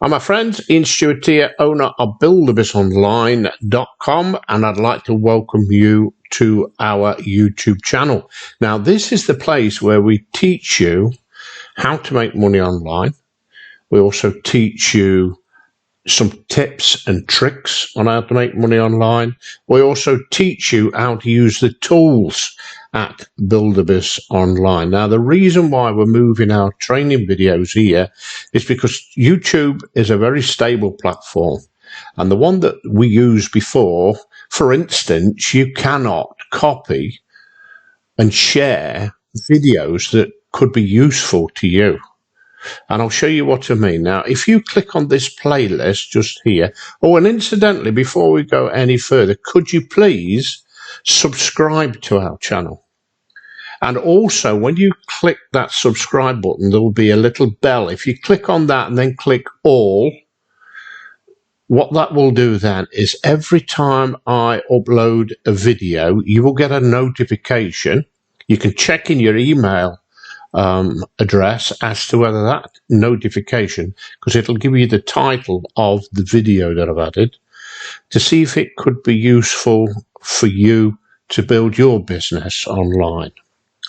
Hi my friends, Ian Stewart here, owner of Buildabizonline.com, and I'd like to welcome you to our YouTube channel. Now this is the place where we teach you how to make money online. We also teach you some tips and tricks on how to make money online. We also teach you how to use the tools at Buildabizonline. Now, the reason why we're moving our training videos here is because YouTube is a very stable platform. And the one that we used before, for instance, you cannot copy and share videos that could be useful to you. And I'll show you what I mean. Now, if you click on this playlist just here, oh, and incidentally, before we go any further, could you please subscribe to our channel? And also, when you click that subscribe button, there will be a little bell. If you click on that and then click all, what that will do then is every time I upload a video, you will get a notification. You can check in your email address as to whether that notification, because it'll give you the title of the video that I've added, to see if it could be useful for you to build your business online.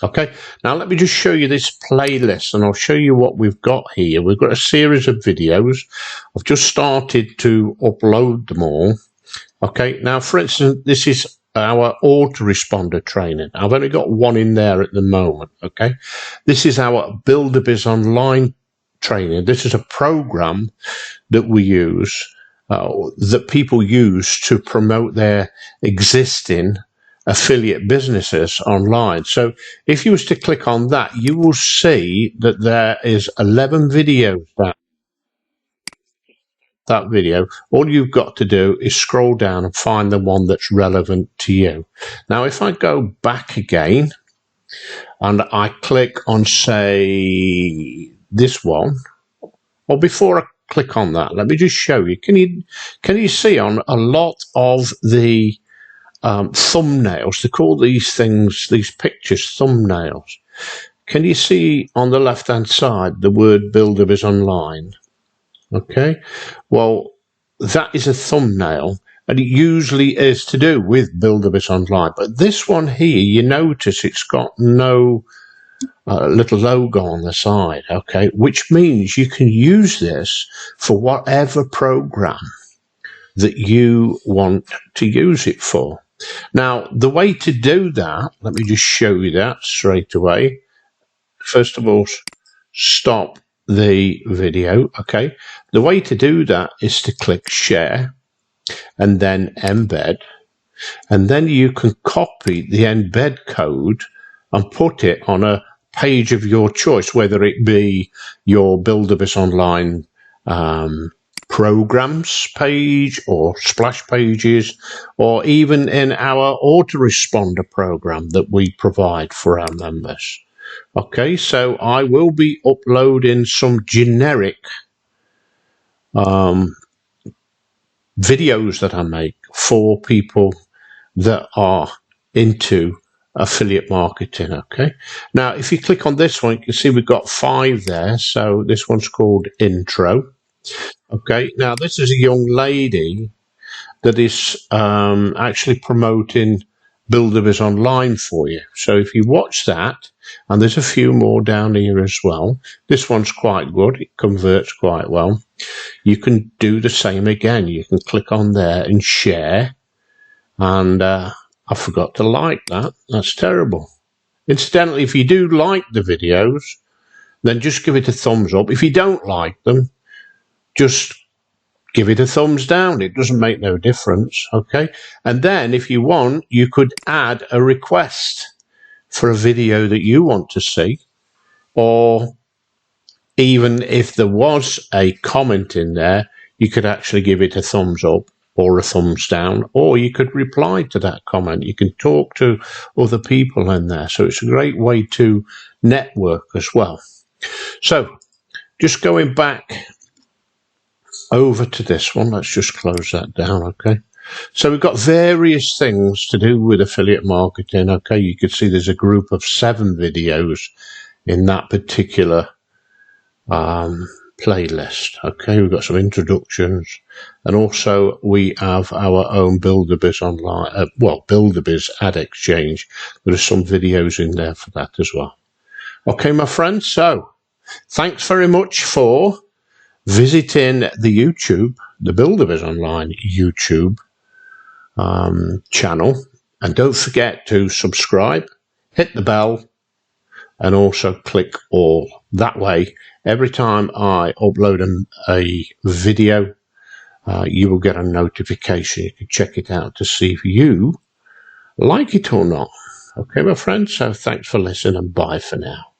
Okay, now let me just show you this playlist and I'll show you what we've got here. We've got a series of videos. I've just started to upload them all. Okay, now for instance, this is our autoresponder training. I've only got one in there at the moment. Okay, this is our Buildabizonline training. This is a program that we use, that people use to promote their existing affiliate businesses online. So if you was to click on that, you will see that there is 11 videos that video. All you've got to do is scroll down and find the one that's relevant to you. Now, if I go back again and I click on, say, this one, or before I click on that, let me just show you. Can you see on a lot of the thumbnails, they call these things, these pictures, thumbnails. Can you see on the left hand side the word Buildabizonline? Okay, well, that is a thumbnail, and it usually is to do with Buildabizonline. But this one here, you notice it's got no little logo on the side, okay, which means you can use this for whatever program that you want to use it for. Now, the way to do that, let me just show you that straight away. First of all, stop the video. Okay, the way to do that is to click share and then embed, and then you can copy the embed code and put it on a page of your choice, whether it be your Buildabizonline programs page or splash pages, or even in our autoresponder program that we provide for our members. Okay, so I will be uploading some generic videos that I make for people that are into affiliate marketing. Okay, now if you click on this one, you can see we've got 5 there. So this one's called intro. Okay, now this is a young lady that is actually promoting Buildabizonline for you. So if you watch that, and there's a few more down here as well. This one's quite good. It converts quite well. You can do the same again. You can click on there and share. And I forgot to like that. That's terrible. Incidentally, if you do like the videos, then just give it a thumbs up. If you don't like them, just give it a thumbs down. It doesn't make no difference, okay? And then if you want, you could add a request for a video that you want to see, or even if there was a comment in there, you could actually give it a thumbs up or a thumbs down, or you could reply to that comment. You can talk to other people in there. So it's a great way to network as well. So just going back over to this one, let's just close that down. Okay, so we've got various things to do with affiliate marketing. Okay, you can see there's a group of 7 videos in that particular playlist. Okay, we've got some introductions, and also we have our own Buildabizonline, Buildabiz ad exchange. There are some videos in there for that as well. Okay, my friends, so thanks very much for visiting the YouTube, the Buildabizonline YouTube channel, and don't forget to subscribe, hit the bell, and also click all. That way, every time I upload a video, you will get a notification. You can check it out to see if you like it or not. Okay, my friends, so thanks for listening and bye for now.